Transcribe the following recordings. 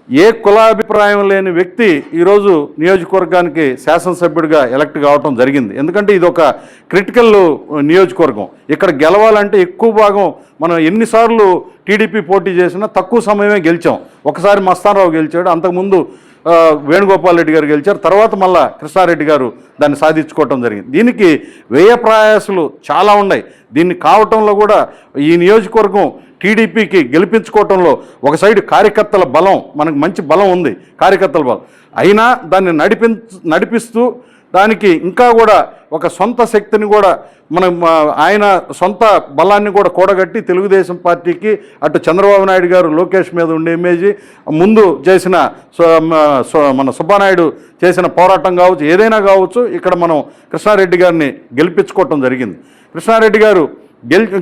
ఏ కులాభిప్రాయం లేని వ్యక్తి ఈరోజు నియోజకవర్గానికి శాసనసభ్యుడిగా ఎలక్ట్ కావటం జరిగింది. ఎందుకంటే ఇది ఒక క్రిటికల్ నియోజకవర్గం. ఇక్కడ గెలవాలంటే ఎక్కువ భాగం మనం ఎన్నిసార్లు టీడీపీ పోటీ చేసినా తక్కువ సమయమే గెలిచాం. ఒకసారి మస్తానరావు గెలిచాడు, అంతకుముందు వేణుగోపాల్ రెడ్డి గారు గెలిచారు, తర్వాత మళ్ళా కృష్ణారెడ్డి గారు దాన్ని సాధించుకోవటం జరిగింది. దీనికి వ్యయ ప్రయాసాలు చాలా ఉన్నాయి. దీన్ని కావటంలో కూడా ఈ నియోజకవర్గం టీడీపీకి గెలిపించుకోవటంలో ఒక సైడ్ కార్యకర్తల బలం, మనకు మంచి బలం ఉంది కార్యకర్తల బలం, అయినా దాన్ని నడిపిస్తూ దానికి ఇంకా కూడా ఒక సొంత శక్తిని కూడా మనం ఆయన సొంత బలాన్ని కూడా కూడగట్టి తెలుగుదేశం పార్టీకి అటు చంద్రబాబు నాయుడు గారు లోకేష్ మీద ఉండే ఇమేజీ, ముందు చేసిన మన సుబ్బానాయుడు చేసిన పోరాటం కావచ్చు, ఏదైనా కావచ్చు, ఇక్కడ మనం కృష్ణారెడ్డి గారిని గెలిపించుకోవటం జరిగింది. కృష్ణారెడ్డి గారు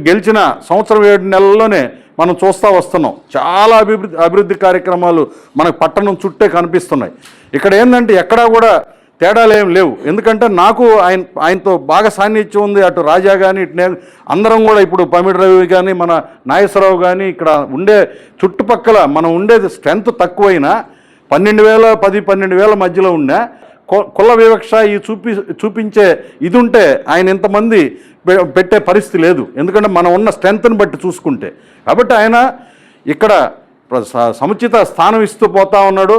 గెలిచిన సంవత్సరం 7 నెలల్లోనే మనం చూస్తూ వస్తున్నాం. చాలా అభివృద్ధి కార్యక్రమాలు మనకు పట్టణం చుట్టే కనిపిస్తున్నాయి. ఇక్కడ ఏంటంటే ఎక్కడా కూడా తేడాలు ఏం లేవు. ఎందుకంటే నాకు ఆయనతో బాగా సాన్నిధ్యం ఉంది. అటు రాజా కానీ ఇటు నేను అందరం కూడా ఇప్పుడు పమిడి రవి కానీ మన నాగేశ్వరరావు కానీ ఇక్కడ ఉండే చుట్టుపక్కల మనం ఉండేది స్ట్రెంత్ తక్కువైనా 12,000 మధ్యలో ఉన్నా కుల వివక్ష ఈ చూపించే ఇది ఉంటే ఆయన ఇంతమంది పెట్టే పరిస్థితి లేదు. ఎందుకంటే మనం ఉన్న స్ట్రెంత్ని బట్టి చూసుకుంటే. కాబట్టి ఆయన ఇక్కడ సముచిత స్థానం ఇస్తూ పోతా ఉన్నాడు.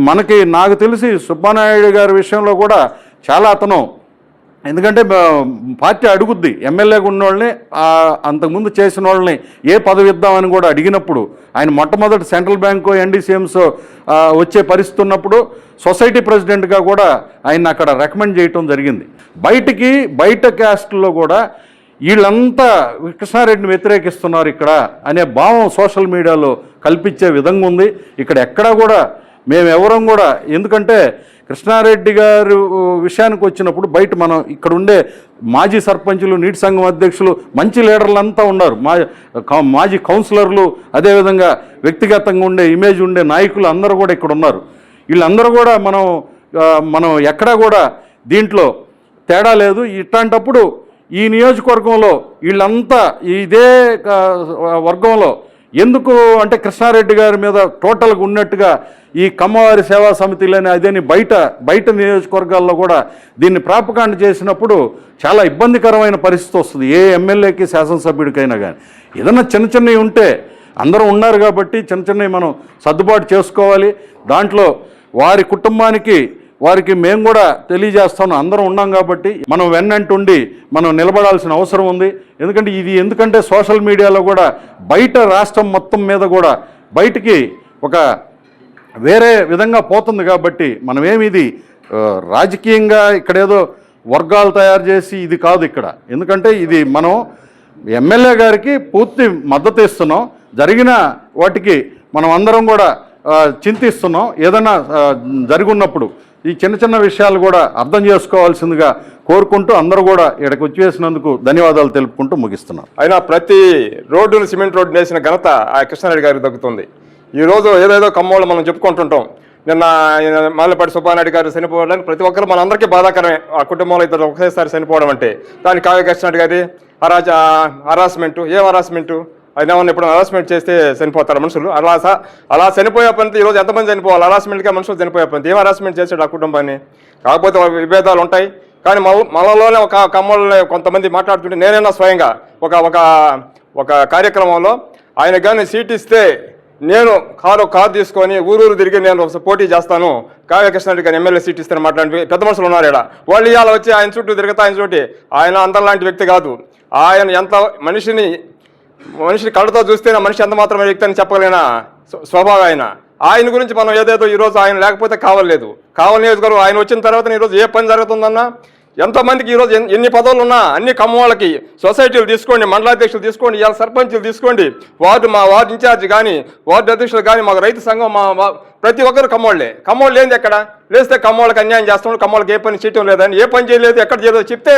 మనకి నాకు తెలిసి సుబ్బానాయుడు గారి విషయంలో కూడా చాలా అతను, ఎందుకంటే పార్టీ అడుగుద్ది ఎమ్మెల్యేగా ఉన్న వాళ్ళని, అంతకుముందు చేసిన వాళ్ళని ఏ పదవి ఇద్దామని కూడా అడిగినప్పుడు ఆయన మొట్టమొదటి సెంట్రల్ బ్యాంకు NDCMs వచ్చే పరిస్థితి ఉన్నప్పుడు సొసైటీ ప్రెసిడెంట్గా కూడా ఆయన అక్కడ రికమెండ్ చేయటం జరిగింది. బయట క్యాస్ట్లో కూడా వీళ్ళంతా కృష్ణారెడ్డిని వ్యతిరేకిస్తున్నారు ఇక్కడ అనే భావం సోషల్ మీడియాలో కల్పించే విధంగా ఉంది. ఇక్కడ ఎక్కడా కూడా మేమెవరం కూడా, ఎందుకంటే కృష్ణారెడ్డి గారు విషయానికి వచ్చినప్పుడు బయట మనం ఇక్కడ ఉండే మాజీ సర్పంచులు, నీటి సంఘం అధ్యక్షులు, మంచి లీడర్లంతా ఉన్నారు, మాజీ కౌన్సిలర్లు, అదేవిధంగా వ్యక్తిగతంగా ఉండే ఇమేజ్ ఉండే నాయకులు అందరూ కూడా ఇక్కడ ఉన్నారు. వీళ్ళందరూ కూడా మనం ఎక్కడా కూడా దీంట్లో తేడా లేదు. ఇట్లాంటప్పుడు ఈ నియోజకవర్గంలో వీళ్ళంతా ఇదే వర్గంలో ఎందుకు అంటే కృష్ణారెడ్డి గారి మీద టోటల్గా ఉన్నట్టుగా ఈ కమ్మవారి సేవా సమితిలోనే అదేని బయట నియోజకవర్గాల్లో కూడా దీన్ని ప్రాపకాండ చేసినప్పుడు చాలా ఇబ్బందికరమైన పరిస్థితి వస్తుంది. ఏ ఎమ్మెల్యేకి శాసనసభ్యుడికైనా కానీ ఏదన్నా చిన్నవి ఉంటే అందరూ ఉన్నారు కాబట్టి చిన్నవి మనం సర్దుబాటు చేసుకోవాలి. దాంట్లో వారి కుటుంబానికి వారికి మేము కూడా తెలియజేస్తాను, అందరం ఉన్నాం కాబట్టి మనం వెన్నంటుండి మనం నిలబడాల్సిన అవసరం ఉంది. ఎందుకంటే సోషల్ మీడియాలో కూడా బయట రాష్ట్రం మొత్తం మీద కూడా బయటికి ఒక వేరే విధంగా పోతుంది. కాబట్టి మనమేమి ఇది రాజకీయంగా ఇక్కడేదో వర్గాలు తయారు చేసి ఇది కాదు ఇక్కడ. ఎందుకంటే ఇది మనం ఎమ్మెల్యే గారికి పూర్తి మద్దతు ఇస్తున్నాం. జరిగిన వాటికి మనం అందరం కూడా చింతిస్తున్నాం. ఏదైనా జరుగున్నప్పుడు ఈ చిన్న విషయాలు కూడా అర్థం చేసుకోవాల్సిందిగా కోరుకుంటూ అందరూ కూడా ఇక్కడికి వచ్చేసినందుకు ధన్యవాదాలు తెలుపుకుంటూ ముగిస్తున్నాం. అయినా ప్రతి రోడ్డును సిమెంట్ రోడ్డు వేసిన ఘనత ఆ కృష్ణారెడ్డి గారికి దక్కుతుంది. ఈరోజు ఏదేదో కమ్మోళ్ళు మనం చెప్పుకుంటుంటాం. నిన్న మాలపాటి సుబ్బానాయుడు గారు చనిపోవడానికి ప్రతి ఒక్కరు మనందరికీ బాధాకరమే. ఆ కుటుంబంలో ఇద్దరు ఒకేసారి చనిపోవడం అంటే దానికి కావ్య కృష్ణారెడ్డి గారి హరాస్మెంటు, ఏం హరాస్మెంటు, ఆయన ఏమన్నా ఇప్పుడు హరాస్మెంట్ చేస్తే చనిపోతారు మనుషులు? అలా చనిపోయే పని ఈరోజు ఎంతమంది చనిపోవాలి? హరాస్మెంట్గా మనుషులు చనిపోయే పని ఏం హరాస్మెంట్ చేశాడు ఆ కుటుంబాన్ని? కాకపోతే విభేదాలు ఉంటాయి. కానీ మనలోనే ఒక కమ్మోళ్ళని కొంతమంది మాట్లాడుతుంటే నేనైనా స్వయంగా ఒక కార్యక్రమంలో ఆయన కానీ సీట్ ఇస్తే నేను కారు తీసుకొని ఊరూరు తిరిగి నేను పోటీ చేస్తాను, కావ్య కృష్ణారెడ్డి గారిని ఎమ్మెల్యే సీట్ ఇస్తాను మాట్లాడి పెద్ద మనుషులు ఉన్నారు ఇక్కడ. వాళ్ళు ఇవాళ వచ్చి ఆయన చుట్టూ తిరుగుతా, ఆయన చోటి ఆయన అందరిలాంటి వ్యక్తి కాదు. ఆయన ఎంత మనిషిని కళ్ళతో చూస్తేనే మనిషి ఎంత మాత్రమే వ్యక్తి అని చెప్పగలిగిన స్వభావం ఆయన గురించి మనం ఏదేదో ఈరోజు ఆయన లేకపోతే కావలేదు. కావాలి నియోజకవర్గం ఆయన వచ్చిన తర్వాత ఈరోజు ఏ పని జరుగుతుందన్నా, ఎంతమందికి ఈరోజు ఎన్ని పదవులు ఉన్నా అన్ని కమ్మవాళ్ళకి సొసైటీలు తీసుకోండి, మండలాధ్యక్షులు తీసుకోండి, ఇవాళ సర్పంచులు తీసుకోండి, మా వార్డు ఇన్ఛార్జ్ కానీ వార్డు అధ్యక్షులు కానీ మాకు రైతు సంఘం ప్రతి ఒక్కరు కమ్మోళ్ళు ఏంది ఎక్కడ లేస్తే కమ్మోళ్ళకి అన్యాయం చేస్తున్నాడు, కమ్మోళ్ళకి ఏ పని చేయటం లేదని, ఏ పని చేయలేదు, ఎక్కడ చేయలేదు చెప్తే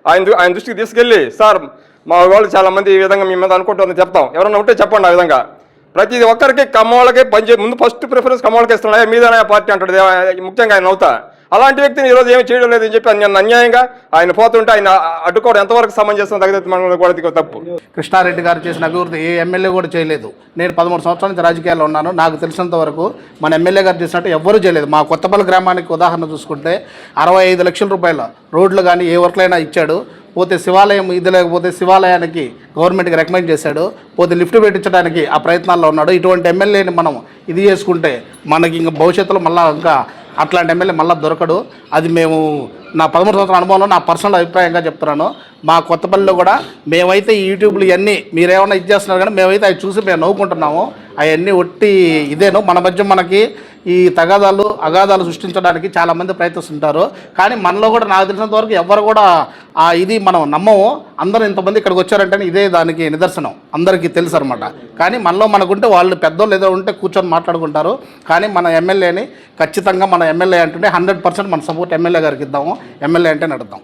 ఆయన దృష్టికి తీసుకెళ్ళి సార్ మా వాళ్ళు చాలా మంది ఈ విధంగా మీ మీద అనుకుంటుందని చెప్తాం. ఎవరన్నా ఉంటే చెప్పండి. ఆ విధంగా ప్రతి ఒక్కరికి కమ్మోళ్ళకి ముందు ఫస్ట్ ప్రిఫరెన్స్ కమ్మోళ్ళకి ఇస్తున్నాయి, మీదనే పార్టీ అంటాడు ముఖ్యంగా ఆయన అవుతా. అలాంటి వ్యక్తిని ఈరోజు ఏమి చేయడం లేదని చెప్పి నేను అన్యాయంగా ఆయన పోతుంటే ఆయన అడ్డుకోవడం ఎంతవరకు సమంజసం తగ్గదు మనం కూడా తప్పు. కృష్ణారెడ్డి గారు చేసిన అభివృద్ధి ఏ ఎమ్మెల్యే కూడా చేయలేదు. నేను 13 సంవత్సరాల నుంచి రాజకీయాల్లో ఉన్నాను. నాకు తెలిసినంత వరకు మన ఎమ్మెల్యే గారు చేసినట్టు ఎవ్వరూ చేయలేదు. మా కొత్తపల్లి గ్రామానికి ఉదాహరణ చూసుకుంటే 65 లక్షల రూపాయల రోడ్లు కానీ ఏ వర్క్లైనా ఇచ్చాడు. పోతే శివాలయం ఇది లేకపోతే శివాలయానికి గవర్నమెంట్కి రికమెండ్ చేశాడు. పోతే లిఫ్ట్ పెట్టించడానికి ఆ ప్రయత్నాల్లో ఉన్నాడు. ఇటువంటి ఎమ్మెల్యేని మనం ఇది చేసుకుంటే మనకి ఇంకా భవిష్యత్తులో మళ్ళీ ఇంకా అట్లాంటి ఎమ్మెల్యే మళ్ళీ దొరకడు. అది మేము నా 13 సంవత్సరాల అనుభవంలో నా పర్సనల్ అభిప్రాయంగా చెప్తున్నాను. మా కొత్తపల్లిలో కూడా మేమైతే ఈ యూట్యూబ్లు ఇవన్నీ మీరేమన్నా ఇది చేస్తున్నారు కానీ మేమైతే అవి చూసి మేము నవ్వుకుంటున్నాము. అవన్నీ ఒట్టి ఇదేను. మన మధ్య మనకి ఈ తగాదాలు అగాధాలు సృష్టించడానికి చాలామంది ప్రయత్నిస్తుంటారు. కానీ మనలో కూడా నాకు తెలిసినంత వరకు ఎవరు కూడా ఇది మనం నమ్మము. అందరూ ఇంతమంది ఇక్కడికి వచ్చారంటే ఇదే దానికి నిదర్శనం, అందరికీ తెలుసు అనమాట. కానీ మనలో మనకుంటే వాళ్ళు పెద్దోళ్ళు ఏదో ఉంటే కూర్చొని మాట్లాడుకుంటారు. కానీ మన ఎమ్మెల్యేని ఖచ్చితంగా మన ఎమ్మెల్యే అంటుంటే 100% మన సపోర్ట్ ఎమ్మెల్యే గారికి ఇద్దాము. ఎమ్మెల్యే అంటే నడుద్దాం.